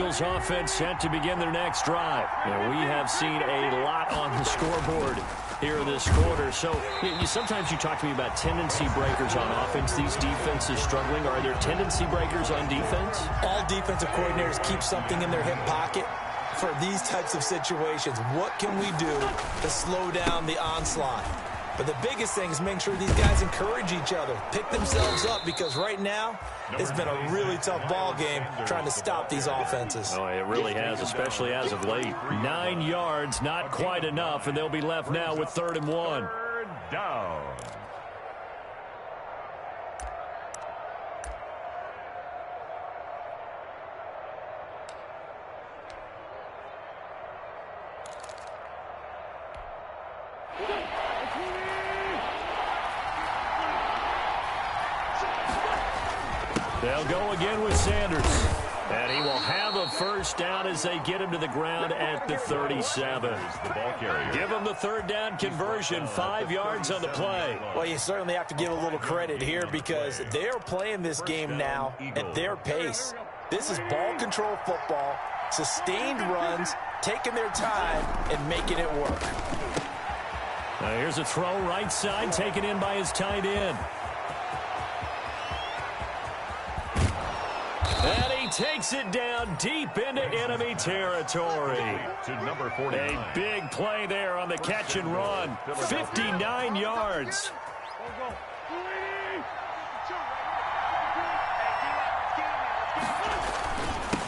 Eagles offense set to begin their next drive. And we have seen a lot on the scoreboard here this quarter. So sometimes you talk to me about tendency breakers on offense. These defenses struggling. Are there tendency breakers on defense? All defensive coordinators keep something in their hip pocket for these types of situations. What can we do to slow down the onslaught? But the biggest thing is making sure these guys encourage each other, pick themselves up, because right now it's been a really tough ball game trying to stop these offenses. Oh, it really has, especially as of late. 9 yards, not quite enough, and they'll be left now with 3rd and 1. Third down. They'll go again with Sanders. And he will have a first down as they get him to the ground at the 37. Give him the 3rd down conversion, 5 yards on the play. Well, you certainly have to give a little credit here because they're playing this game now at their pace. This is ball control football, sustained runs, taking their time and making it work. Now here's a throw right side, taken in by his tight end. And he takes it down deep into enemy territory. To number 40. A big play there on the catch and run. 59 yards.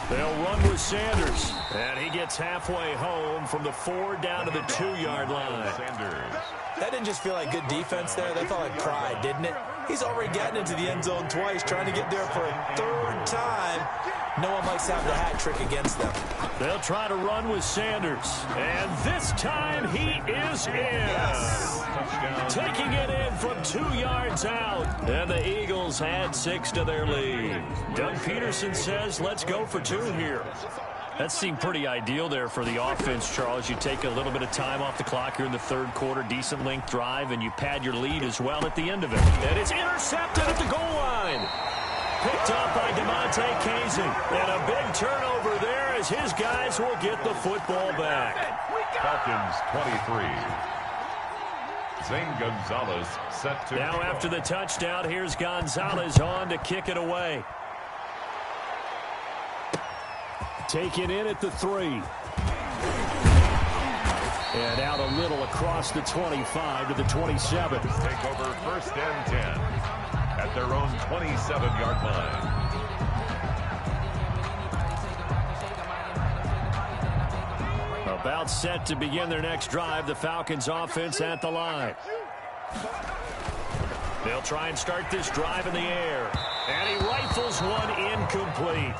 They'll run with Sanders. And he gets halfway home from the 4 down to the 2-yard line. That didn't just feel like good defense there. That felt like pride, didn't it? He's already gotten into the end zone twice, trying to get there for a 3rd time. No one likes having the hat trick against them. They'll try to run with Sanders. And this time he is in. Yes. Taking it in from 2 yards out. And the Eagles add 6 to their lead. Doug Peterson says, let's go for 2 here. That seemed pretty ideal there for the offense, Charles. You take a little bit of time off the clock here in the 3rd quarter, decent length drive, and you pad your lead as well at the end of it. And it's intercepted at the goal line. Picked up by DeMonte Casey. And a big turnover there as his guys will get the football back. Falcons 23. Zane Gonzalez set to... Now after the touchdown, here's Gonzalez on to kick it away. Taken in at the 3. And out a little across the 25 to the 27. Take over 1st and 10 at their own 27-yard line. About set to begin their next drive, the Falcons offense at the line. They'll try and start this drive in the air. And he rifles one incomplete.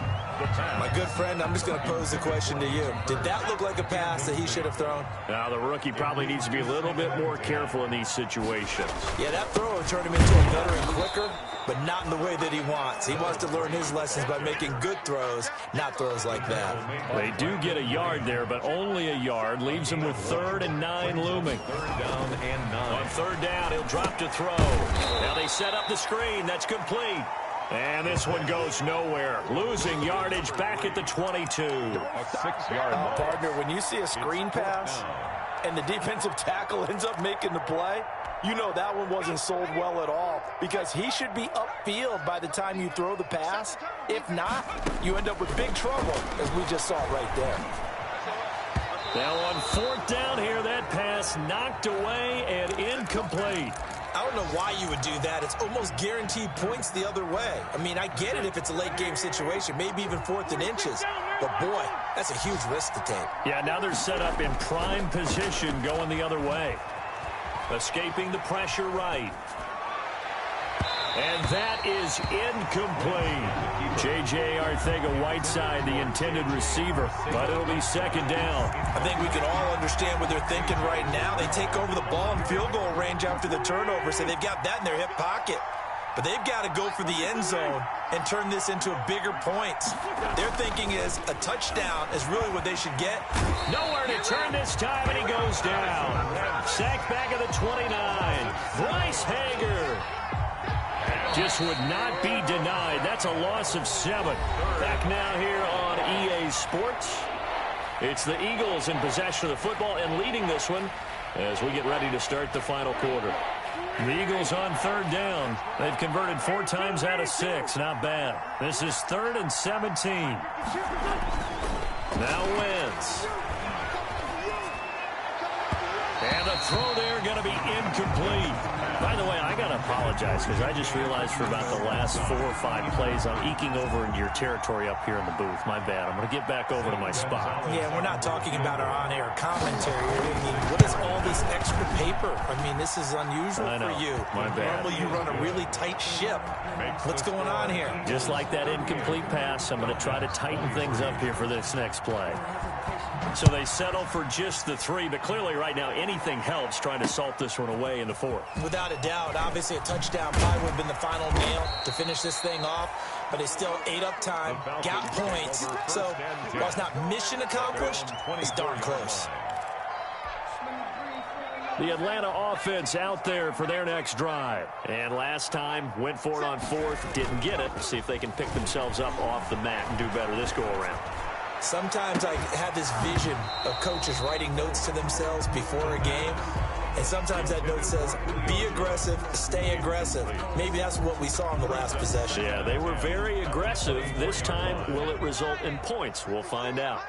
My good friend, I'm just going to pose the question to you. Did that look like a pass that he should have thrown? Now, the rookie probably needs to be a little bit more careful in these situations. Yeah, that throw will turn him into a veteran quicker, but not in the way that he wants. He wants to learn his lessons by making good throws, not throws like that. They do get a yard there, but only a yard. Leaves him with 3rd and 9 looming. 3rd down and 9. On 3rd down, he'll drop to throw. Now they set up the screen. That's complete. And this one goes nowhere. Losing yardage back at the 22. A 6-yard line. Partner, when you see a screen pass and the defensive tackle ends up making the play, you know that one wasn't sold well at all because he should be upfield by the time you throw the pass. If not, you end up with big trouble, as we just saw right there. Now on 4th down here, that pass knocked away and incomplete. I don't know why you would do that. It's almost guaranteed points the other way. I mean, I get it if it's a late game situation, maybe even 4th and inches. But, boy, that's a huge risk to take. Yeah, now they're set up in prime position going the other way. Escaping the pressure right. And that is incomplete. J.J. Arcega-Whiteside, the intended receiver, but it'll be 2nd down. I think we can all understand what they're thinking right now. They take over the ball in field goal range after the turnover, so they've got that in their hip pocket. But they've got to go for the end zone and turn this into bigger points. Their thinking is a touchdown is really what they should get. Nowhere to turn this time, and he goes down. Sacked back at the 29. Bryce Hager just would not be denied. That's a loss of 7. Back now here on EA Fantasy Sports. It's the Eagles in possession of the football and leading this one as we get ready to start the final quarter. The Eagles on third down. They've converted 4 times out of 6. Not bad. This is 3rd and 17. Now Wentz. And the throw there going to be incomplete. By the way, I got to apologize because I just realized for about the last 4 or 5 plays I'm eking over into your territory up here in the booth. My bad. I'm going to get back over to my spot. Yeah, we're not talking about our on-air commentary. I mean, what is all this extra paper? I mean, this is unusual for you. My bad. Normally you run a really tight ship. What's going on here? Just like that incomplete pass, I'm going to try to tighten things up here for this next play. So they settle for just the 3, but clearly right now anything helps trying to salt this one away in the 4th. Without a doubt, obviously a touchdown probably would have been the final nail to finish this thing off, but they still ate up time, got points, so while it's not mission accomplished, it's darn close. The Atlanta offense out there for their next drive. And last time, went for it on 4th, didn't get it. See if they can pick themselves up off the mat and do better this go-around. Sometimes I have this vision of coaches writing notes to themselves before a game, and sometimes that note says, be aggressive, stay aggressive. Maybe that's what we saw in the last possession. Yeah, they were very aggressive. This time, will it result in points? We'll find out.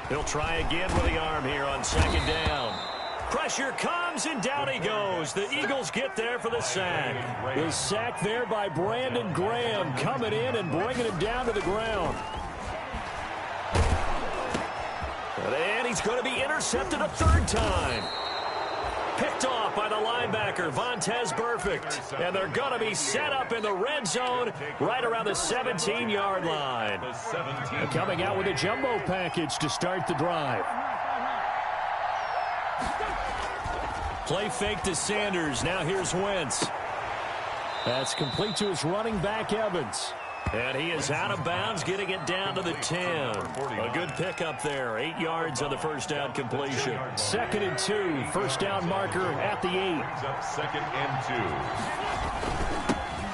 He'll try again with the arm here on 2nd down. Pressure comes, and down he goes. The Eagles get there for the sack. The sack there by Brandon Graham, coming in and bringing him down to the ground. And he's going to be intercepted a 3rd time. Picked off by the linebacker, Vontaze Burfict. And they're going to be set up in the red zone right around the 17-yard line. Coming out with a jumbo package to start the drive. Play fake to Sanders. Now here's Wentz. That's complete to his running back, Evans. And he is out of bounds, getting it down to the 10. A good pickup there. 8 yards on the first down completion. 2nd and 2. 1st down marker at the 8. 2nd and 2.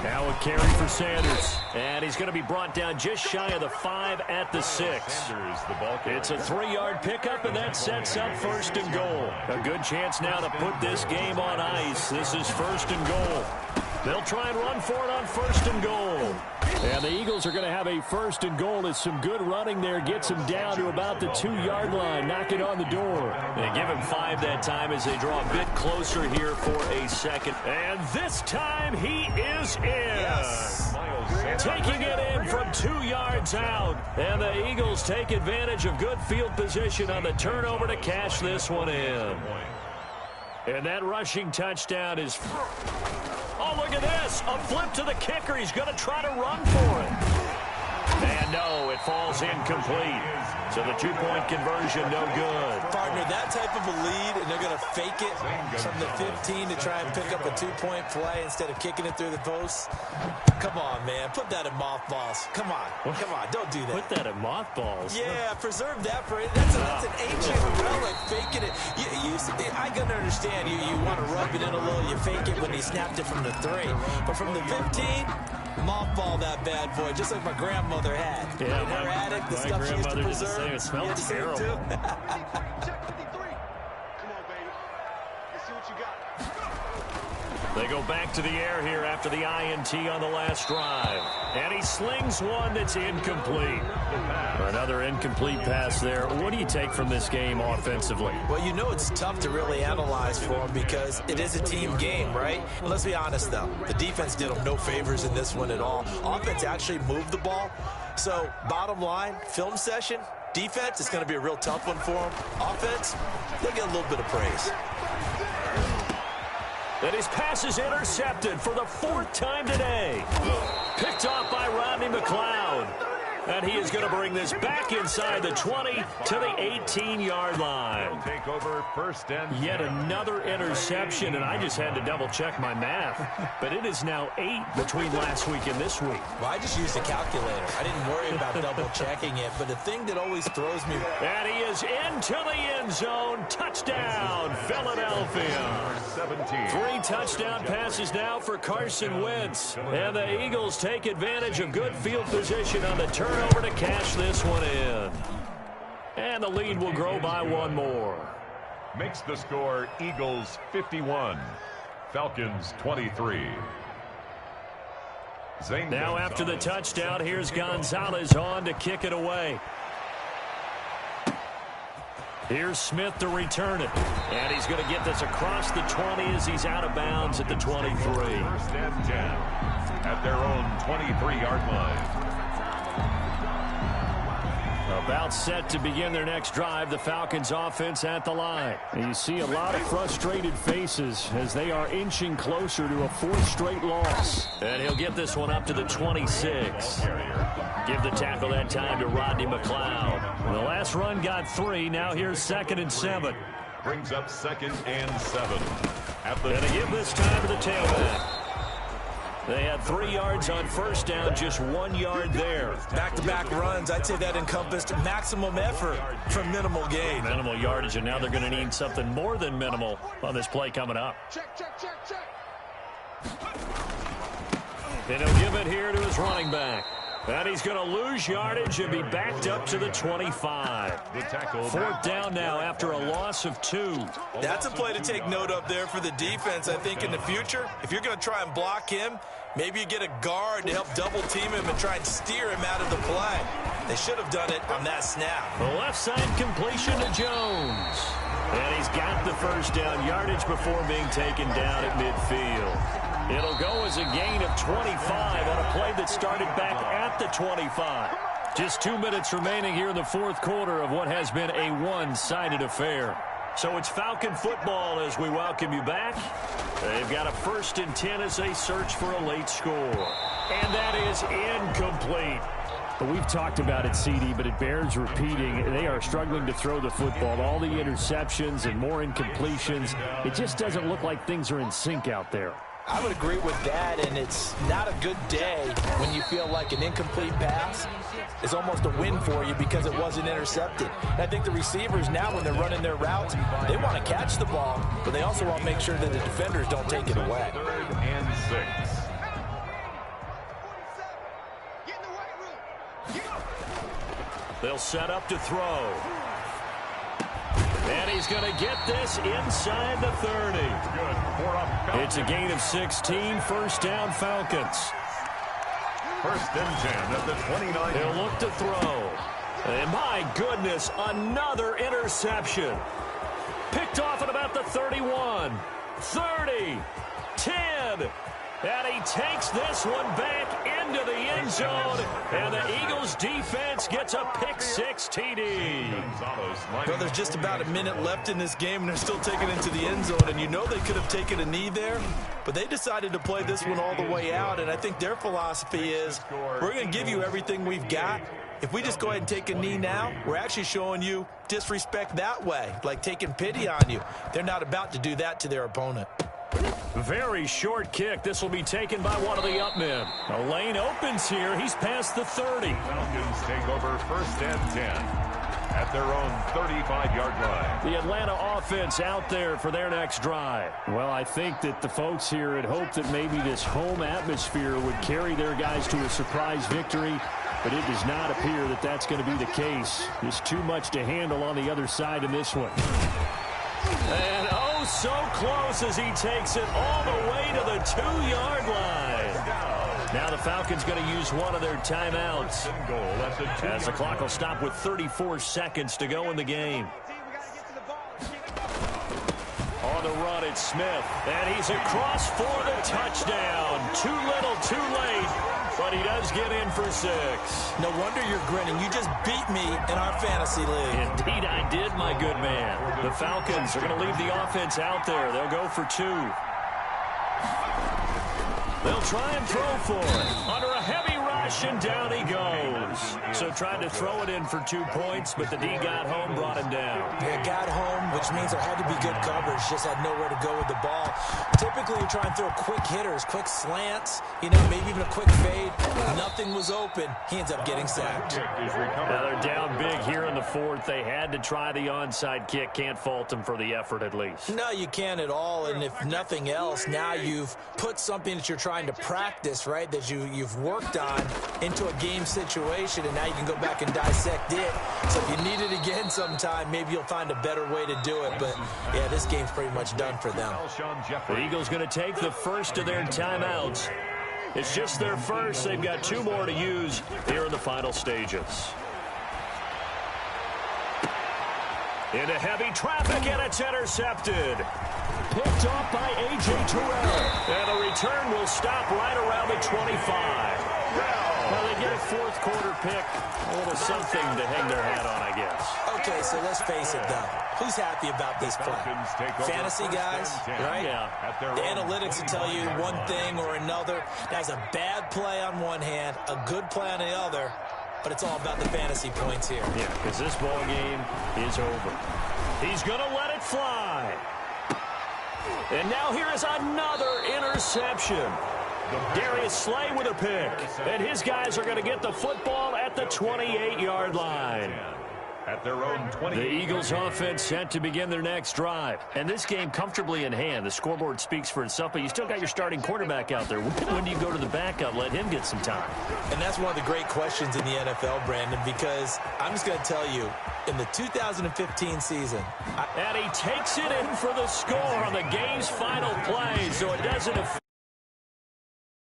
Now a carry for Sanders. And he's going to be brought down just shy of the 5 at the 6. It's a 3-yard pickup, and that sets up 1st and goal. A good chance now to put this game on ice. This is 1st and goal. They'll try and run for it on 1st and goal. And the Eagles are going to have a 1st and goal. As some good running there gets him down to about the 2-yard line. Knock it on the door. They give him 5 that time as they draw a bit closer here for a 2nd. And this time he is in. Yes. Taking it in from 2 yards out. And the Eagles take advantage of good field position on the turnover to cash this one in. And that rushing touchdown is... Oh, look at this. A flip to the kicker. He's going to try to run for it. And no, it falls incomplete. So the 2-point conversion, no good. Partner, that type of a lead, and they're going to fake it from the 15 to try and pick up a 2-point play instead of kicking it through the posts. Come on, man. Put that in mothballs. Come on. Come on. Don't do that. Put that in mothballs? Yeah, preserve that for it. That's an ancient relic, faking it. I can understand you want to rub it in a little. You fake it when he snapped it from the 3. But from the 15, mothball that bad boy, just like my grandmother had. Yeah, in her attic, the stuff she used to preserve. It smelled terrible. Check the 53. Come on, baby. Let's see what you got. They go back to the air here after the INT on the last drive. And he slings one that's incomplete. Another incomplete pass there. What do you take from this game offensively? Well, you know it's tough to really analyze for them because it is a team game, right? Well, let's be honest, though. The defense did them no favors in this one at all. Offense actually moved the ball. So, bottom line, film session, defense, it's going to be a real tough one for them. Offense, they'll get a little bit of praise. And his pass is intercepted for the 4th time today. Picked off by Rodney McLeod. And he is going to bring this back inside the 20 to the 18-yard line. Take over first and 10. Yet another interception, and I just had to double-check my math. But it is now 8 between last week and this week. Well, I just used a calculator. I didn't worry about double-checking it. But the thing that always throws me... And he is into the end zone. Touchdown, Philadelphia. 17. 3 touchdown passes now for Carson Wentz. And the Eagles take advantage of good field position on the turnover to cash this one in. And the lead will grow by 1 more. Makes the score Eagles 51, Falcons 23. Now after the touchdown, here's Gonzalez on to kick it away. Here's Smith to return it. And he's going to get this across the 20 as he's out of bounds at the 23. First and 10 at their own 23-yard line. About set to begin their next drive, the Falcons offense at the line. And you see a lot of frustrated faces as they are inching closer to a 4th straight loss. And he'll get this one up to the 26. Give the tackle that time to Rodney McLeod. The last run got 3. Now here's 2nd and 7. Brings up 2nd and 7. And they give this time to the tailback. They had 3 yards on first down, just 1 yard there. Back-to-back runs, I'd say that encompassed maximum effort for minimal gain. Minimal yardage, and now they're going to need something more than minimal on this play coming up. Check. And he'll give it here to his running back. And he's going to lose yardage and be backed up to the 25. 4th down now after a loss of 2. That's a play to take note of there for the defense. I think in the future, if you're going to try and block him, maybe you get a guard to help double-team him and try and steer him out of the play. They should have done it on that snap. The left side completion to Jones. And he's got the first down yardage before being taken down at midfield. It'll go as a gain of 25 on a play that started back at the 25. Just 2 minutes remaining here in the 4th quarter of what has been a one-sided affair. So it's Falcon football as we welcome you back. They've got a 1st and 10 as they search for a late score. And that is incomplete. But we've talked about it, CD, but it bears repeating. They are struggling to throw the football. All the interceptions and more incompletions. It just doesn't look like things are in sync out there. I would agree with that, and it's not a good day when you feel like an incomplete pass is almost a win for you because it wasn't intercepted. And I think the receivers now, when they're running their routes, they want to catch the ball, but they also want to make sure that the defenders don't take it away. 3rd and 6. They'll set up to throw. And he's going to get this inside the 30. It's a gain of 16, 1st down Falcons. 1st and 10 at the 29. He'll look to throw. And my goodness, another interception. Picked off at about the 31, 30, 10. And he takes this one back into the end zone. And the Eagles defense gets a pick-6 TD. Well, there's just about a minute left in this game, and they're still taking it into the end zone. And you know they could have taken a knee there, but they decided to play this one all the way out. And I think their philosophy is, we're going to give you everything we've got. If we just go ahead and take a knee now, we're actually showing you disrespect that way, like taking pity on you. They're not about to do that to their opponent. Very short kick. This will be taken by one of the up men. A lane opens here. He's past the 30. Falcons take over 1st and 10 at their own 35-yard line. The Atlanta offense out there for their next drive. Well, I think that the folks here had hoped that maybe this home atmosphere would carry their guys to a surprise victory, but it does not appear that that's going to be the case. There's too much to handle on the other side in this one. And oh, so close as he takes it all the way to the 2-yard line. Now the Falcons going to use one of their timeouts as the clock will stop with 34 seconds to go in the game. On the run, it's Smith, and he's across for the touchdown. Too little, too late, but he does get in for 6. No wonder you're grinning. You just beat me in our fantasy league. Indeed, I did, my good man. The Falcons are going to leave the offense out there. They'll go for 2. They'll try and throw for it. Under a heavy rush, and down he goes. So So tried to throw it in for 2 points, but the D got home, brought him down. Yeah, got home, which means there had to be good coverage. Just had nowhere to go with the ball. Typically, you try and throw quick hitters, quick slants, maybe even a quick fade. Nothing was open. He ends up getting sacked. Now they're down big here in the fourth. They had to try the onside kick. Can't fault them for the effort at least. No, you can't at all. And if nothing else, now you've put something that you're trying to practice, right, that you've worked on into a game situation, and now you can go back and dissect it. So if you need it again sometime, maybe you'll find a better way to do it. But, yeah, this game's pretty much done for them. The Eagles going to take the first of their timeouts. It's just their first. They've got 2 more to use here in the final stages. Into heavy traffic, and it's intercepted. Picked off by A.J. Terrell. And the return will stop right around the 25. Well, they get a fourth quarter pick. A little something to hang their hat on, I guess. Okay, so let's face it, though. Who's happy about this play? Fantasy guys, right? Yeah. The analytics will tell you one thing or another. That's a bad play on one hand, a good play on the other, but it's all about the fantasy points here. Yeah, because this ball game is over. He's going to let it fly. And now here is another interception. Darius Slay with a pick. And his guys are going to get the football at the 28-yard line. At their own 20. The Eagles offense set to begin their next drive. And this game comfortably in hand. The scoreboard speaks for itself, but you still got your starting quarterback out there. When do you go to the backup, let him get some time? And that's one of the great questions in the NFL, Brandon, because I'm just going to tell you, in the 2015 season. And he takes it in for the score on the game's final play, so it doesn't affect.